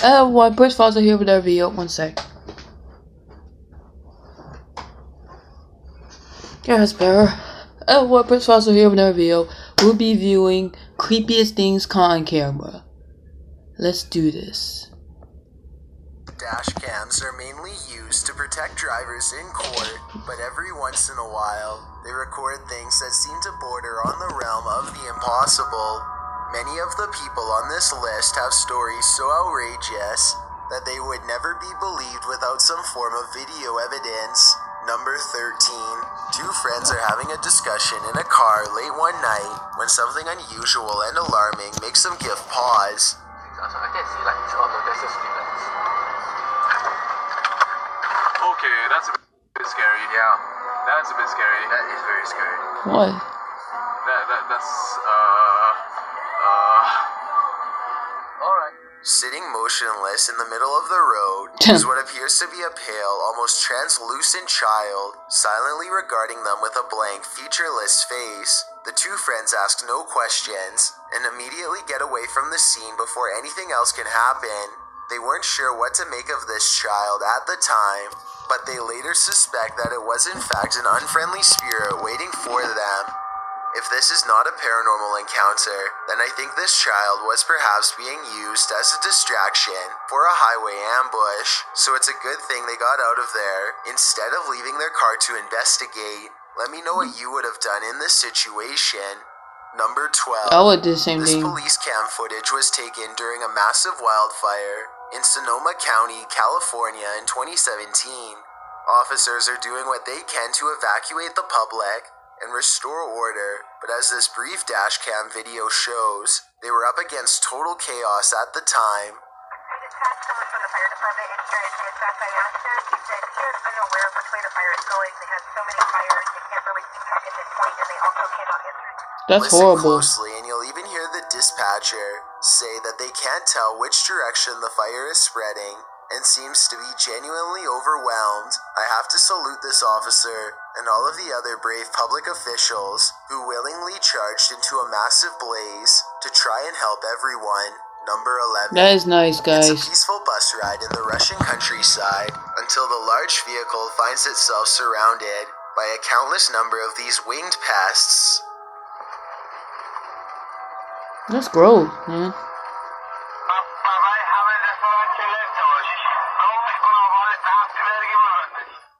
What Bruce Foster here with our video. One sec. Yeah, it's better. What Bruce Foster here with our video. We'll be viewing creepiest things caught on camera. Let's do this. Dash cams are mainly used to protect drivers in court, but every once in a while, they record things that seem to border on the realm of the impossible. Many of the people on this list have stories so outrageous that they would never be believed without some form of video evidence. Number 13. Two friends are having a discussion in a car late one night when something unusual and alarming makes them give pause. Okay, that's a bit scary. Yeah, that's a bit scary. That is very scary. What? That's Alright. Sitting motionless in the middle of the road is what appears to be a pale, almost translucent child, silently regarding them with a blank, featureless face. The two friends ask no questions and immediately get away from the scene before anything else can happen. They weren't sure what to make of this child at the time, but they later suspect that it was in fact an unfriendly spirit waiting for them. If this is not a paranormal encounter, then I think this child was perhaps being used as a distraction for a highway ambush, so it's a good thing they got out of there instead of leaving their car to investigate. Let me know what you would have done in this situation. Number 12. I would do the same This thing. police cam footage was taken during a massive wildfire in Sonoma County, California in 2017. Officers are doing what they can to evacuate the public and restore order, but as this brief dash cam video shows, they were up against total chaos at the time. I dispatched someone from the fire department experienced an attack by accident. He said he is unaware of which way the fire is going. They have so many fires, they can't really keep track at this point, and they also cannot answer. That's Listen horrible. closely and you'll even hear the dispatcher say that they can't tell which direction the fire is spreading and seems to be genuinely overwhelmed. I have to salute this officer and all of the other brave public officials who willingly charged into a massive blaze to try and help everyone. Number 11. That is nice, It's a guys. peaceful bus ride in the Russian countryside until the large vehicle finds itself surrounded by a countless number of these winged pests. That's gross, man.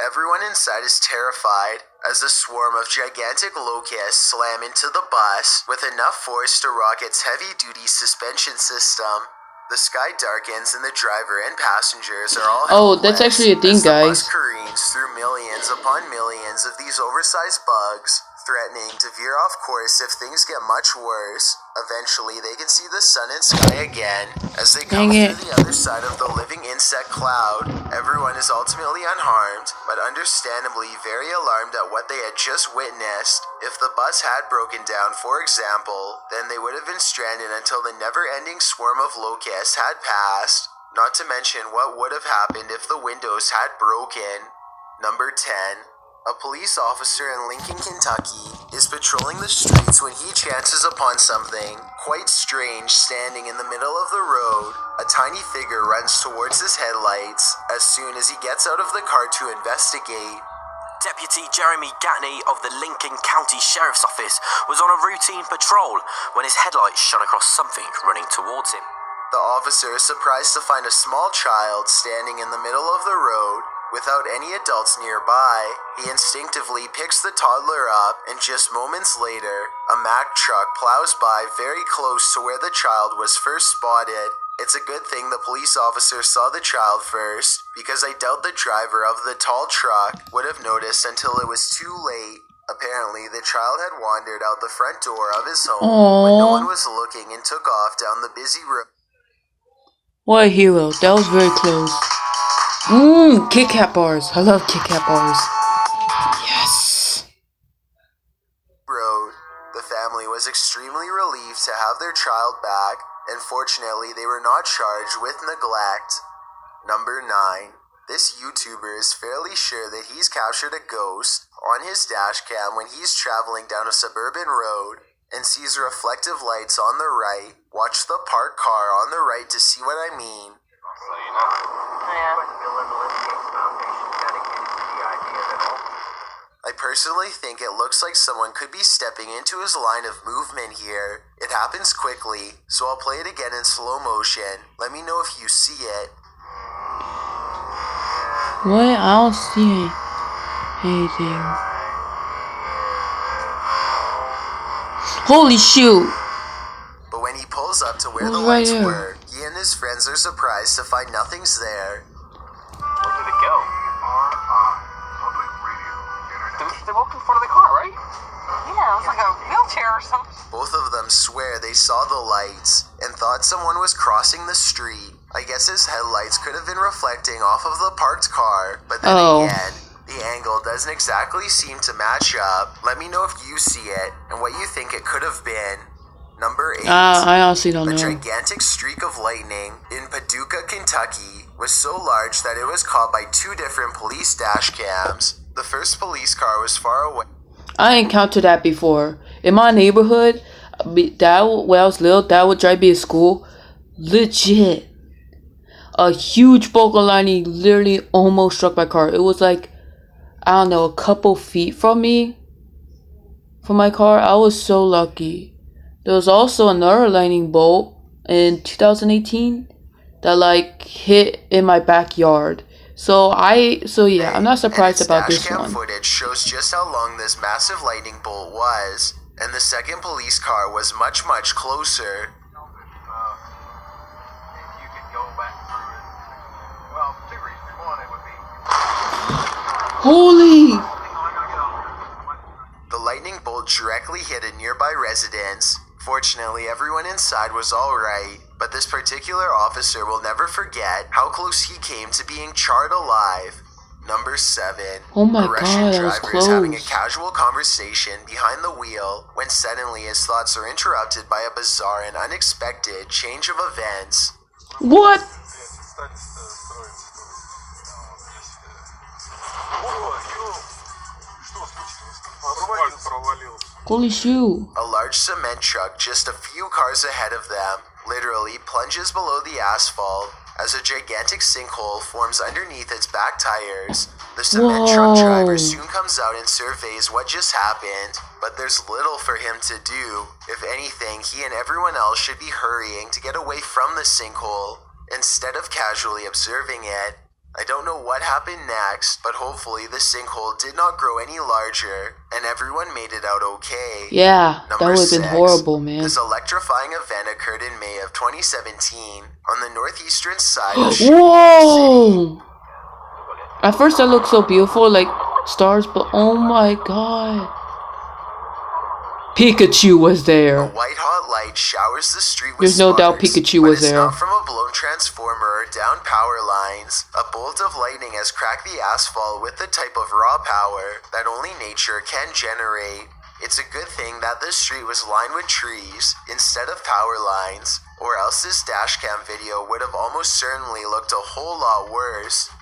Everyone inside is terrified as a swarm of gigantic locusts slam into the bus with enough force to rock its heavy-duty suspension system. The sky darkens and the driver and passengers are all Oh, that's helpless actually a thing, as the bus guys. careens through millions upon millions of these oversized bugs, threatening to veer off course if things get much worse. Eventually, they can see the sun and sky again as they come Dang it. through the other side of the living insect cloud. Everyone is ultimately unharmed, but understandably very alarmed at what they had just witnessed. If the bus had broken down, for example, then they would have been stranded until the never-ending swarm of locusts had passed. Not to mention what would have happened if the windows had broken. Number 10. A police officer in Lincoln, Kentucky is patrolling the streets when he chances upon something quite strange standing in the middle of the road. A tiny figure runs towards his headlights as soon as he gets out of the car to investigate. Deputy Jeremy Gatney of the Lincoln County Sheriff's Office was on a routine patrol when his headlights shone across something running towards him. The officer is surprised to find a small child standing in the middle of the road without any adults nearby. He instinctively picks the toddler up, and just moments later, a Mack truck plows by very close to where the child was first spotted. It's a good thing the police officer saw the child first, because I doubt the driver of the tall truck would have noticed until it was too late. Apparently, the child had wandered out the front door of his home when no one was looking and took off down the busy road. What a hero. That was very close. Kit Kat bars. I love Kit Kat bars. Yes. The family was extremely relieved to have their child back, and fortunately they were not charged with neglect. Number 9. This YouTuber is fairly sure that he's captured a ghost on his dash cam when he's traveling down a suburban road and sees reflective lights on the right. Watch the parked car on the right to see what I mean. personally think it looks like someone could be stepping into his line of movement here. It happens quickly, so I'll play it again in slow motion. Let me know if you see it. What? I don't see anything. Holy shoot! But when he pulls up to where the Right lights here. were, he and his friends are surprised to find nothing's there. Where did it go? They walked in front of the car, right? Yeah, it was like a wheelchair or something. Both of them swear they saw the lights and thought someone was crossing the street. I guess his headlights could have been reflecting off of the parked car, but then again, the angle doesn't exactly seem to match up. Let me know if you see it and what you think it could have been. Number 8. I honestly don't A know. gigantic streak of lightning in Paducah, Kentucky was so large that it was caught by 2 different police dash cams. The first police car was far away. I encountered that before. In my neighborhood, when I was little, Dad would drive me to school. Legit. A huge bolt of lightning literally almost struck my car. It was like, I don't know, a couple feet from me. From my car. I was so lucky. There was also another lightning bolt in 2018 that like hit in my backyard. So yeah, I'm not surprised about this Dashcam one. footage shows just how long this massive lightning bolt was, and the second police car was much, much closer. If you could go back through it. Well, 2 reasons. One, it would be. Holy! The lightning bolt directly hit a nearby residence. Fortunately, everyone inside was alright, but this particular officer will never forget how close he came to being charred alive. Number 7. Oh my a Russian God, that was driver is having a close. casual conversation behind the wheel when suddenly his thoughts are interrupted by a bizarre and unexpected change of events. What? Holy shoot. A large cement truck just a few cars ahead of them literally plunges below the asphalt as a gigantic sinkhole forms underneath its back tires. The cement truck driver Whoa. soon comes out and surveys what just happened, but there's little for him to do. If anything, he and everyone else should be hurrying to get away from the sinkhole instead of casually observing it. I don't know what happened next, but hopefully the sinkhole did not grow any larger, and everyone made it out okay. Yeah, that Number would have been 6. horrible, man. This electrifying event occurred in May of 2017 on the northeastern side of Chicago City. Whoa! At first that looked so beautiful, like stars, but oh my god. Pikachu was A there. white-hot light showers the street with There's no doubt sparks, Pikachu but was it's there. not from a blown transformer or down power lines. A bolt of lightning has cracked the asphalt with the type of raw power that only nature can generate. It's a good thing that this street was lined with trees instead of power lines, or else this dashcam video would have almost certainly looked a whole lot worse.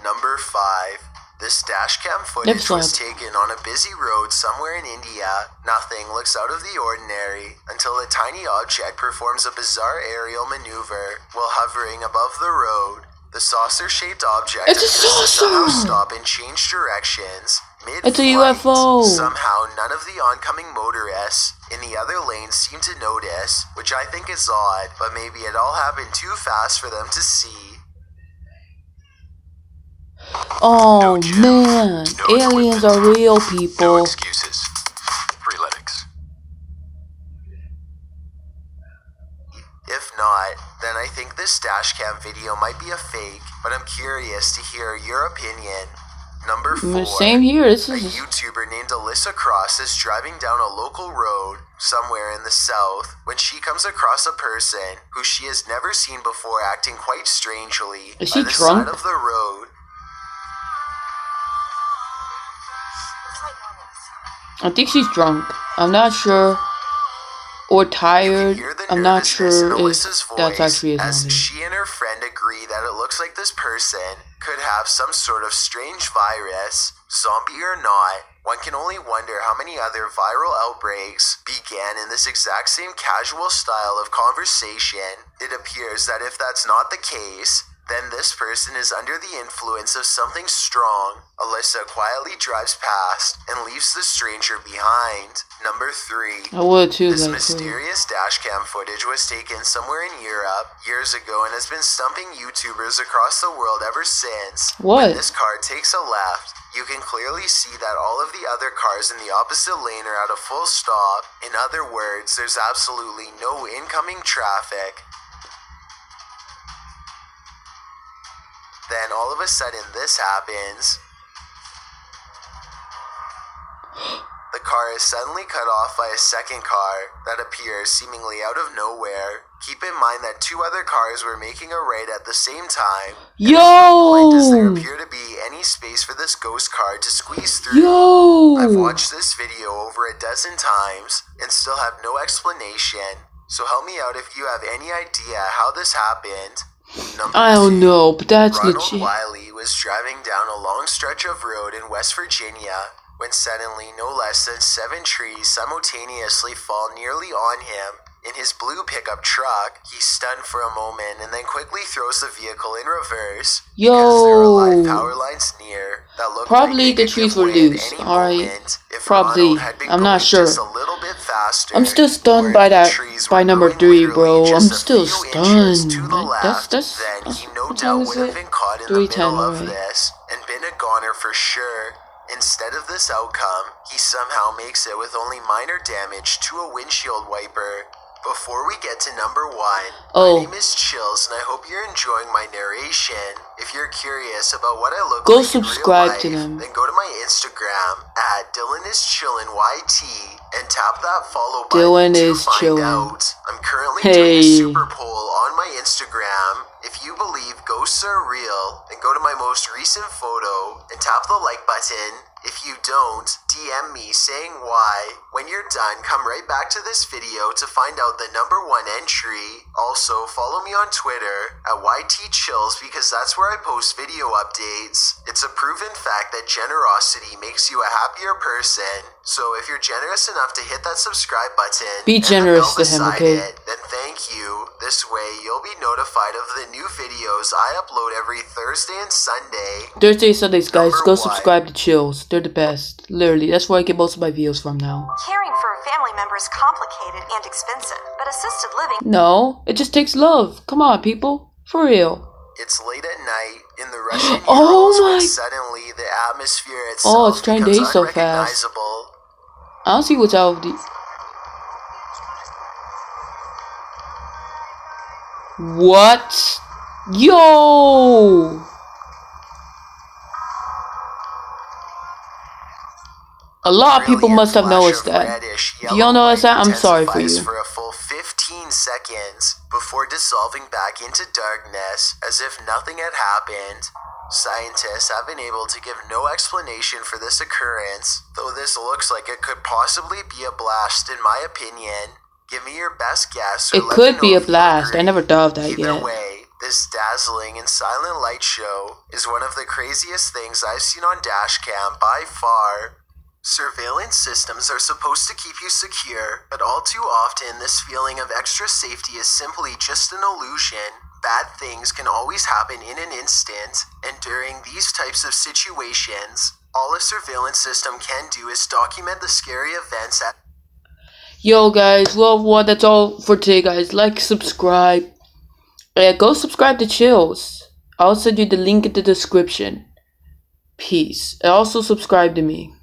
Number 5. This dashcam footage was taken on a busy road somewhere in India. Nothing looks out of the ordinary until a tiny object performs a bizarre aerial maneuver while hovering above the road. The saucer-shaped object It's a appears to somehow saucer! stop and change directions mid-flight. It's a UFO! Somehow, none of the oncoming motorists in the other lane seem to notice, which I think is odd, but maybe it all happened too fast for them to see. Oh man, aliens are real No people. excuses. Freeletics. If not, then I think this dashcam video might be a fake, but I'm curious to hear your opinion. Number 4. Same here. This A is YouTuber named Alyssa Cross is driving down a local road somewhere in the south when she comes across a person who she has never seen before acting quite strangely Is by she the drunk? side of the road. I think she's drunk. I'm not sure. Or You can tired. hear the I'm not nervousness in sure if Alyssa's that's voice actually his as name. she and her friend agree that it looks like this person could have some sort of strange virus, zombie or not. One can only wonder how many other viral outbreaks began in this exact same casual style of conversation. It appears that if that's not the case, Then this person is under the influence of something strong. Alyssa quietly drives past and leaves the stranger behind. Number 3. I would too. This Like, mysterious dashcam footage was taken somewhere in Europe years ago and has been stumping YouTubers across the world ever since. What? When this car takes a left, you can clearly see that all of the other cars in the opposite lane are at a full stop. In other words, there's absolutely no incoming traffic. Then all of a sudden this happens. The car is suddenly cut off by a second car that appears seemingly out of nowhere. Keep in mind that 2 other cars were making a right at the same time. yo! Does there appear to be any space for this ghost car to squeeze through? I've Yo! watched this video over a dozen times and still have no explanation. So help me out if you have any idea how this happened. Number I don't 2. know, but that's Ronald legit. Wiley was driving down a long stretch of road in West Virginia when suddenly no less than 7 trees simultaneously fall nearly on him. In his blue pickup truck, he's stunned for a moment and then quickly throws the vehicle in reverse because there are live power lines near that look Probably like they the could trees give were way at loose, any alright. moment if Probably. Ronald had been I'm not going sure. just a little bit faster, I'm still stunned or by if the that, trees by were number going 3, literally bro. I'm just a still few inches stunned. to the left, That's then he no what time doubt is would have it? been caught in the 3:10, middle of alright. this and been a goner for sure. Instead of this outcome, he somehow makes it with only minor damage to a windshield wiper. Before we get to number 1, my name is Chills and I hope you're enjoying my narration. If you're curious about what I look Go like subscribe to in real them. life, then go to my Instagram at DylanIsChillin'YT and tap that follow button Dylan to is find chillin'. out. I'm currently Hey. doing a super poll on my Instagram. If you believe ghosts are real, then go to my most recent photo and tap the like button. If you don't, DM me saying why. When you're done, come right back to this video to find out the number 1 entry. Also, follow me on Twitter at YTChills because that's where I post video updates. It's a proven fact that generosity makes you a happier person. So if you're generous enough to hit that subscribe button, Be and the generous bell to him, beside okay? it, then thank you. This way, you'll be notified of the new videos I upload every Thursday and Sunday. Thursday, Sundays, guys. Number Go 1. subscribe to Chills. They're the best. Literally, that's where I get most of my videos from now. Caring for a family member is complicated and expensive, but assisted living No, it just takes love. Come on, people. For real. It's late at night in the Russian Oh Urals when my- suddenly the atmosphere Oh, itself it's trying to becomes age so fast. unrecognizable. I don't see what's out of the... What? Yo! A lot of people Brilliant must have flash noticed of that. reddish If you yellow don't notice light that, I'm sorry for intensifies you. for a full 15 seconds before dissolving back into darkness as if nothing had happened. Scientists have been able to give no explanation for this occurrence, though this looks like it could possibly be a blast in my opinion. Give me your best guess. Or It let me could know be a if you blast. I agree. never thought of that Either yet. way, this dazzling and silent light show is one of the craziest things I've seen on dashcam by far. Surveillance systems are supposed to keep you secure, but all too often this feeling of extra safety is simply just an illusion. Bad things can always happen in an instant, and during these types of situations, all a surveillance system can do is document the scary events at Yo, guys. Well, that's all for today, guys. Like, subscribe. And go subscribe to Chills. I'll send you the link in the description. Peace. And also subscribe to me.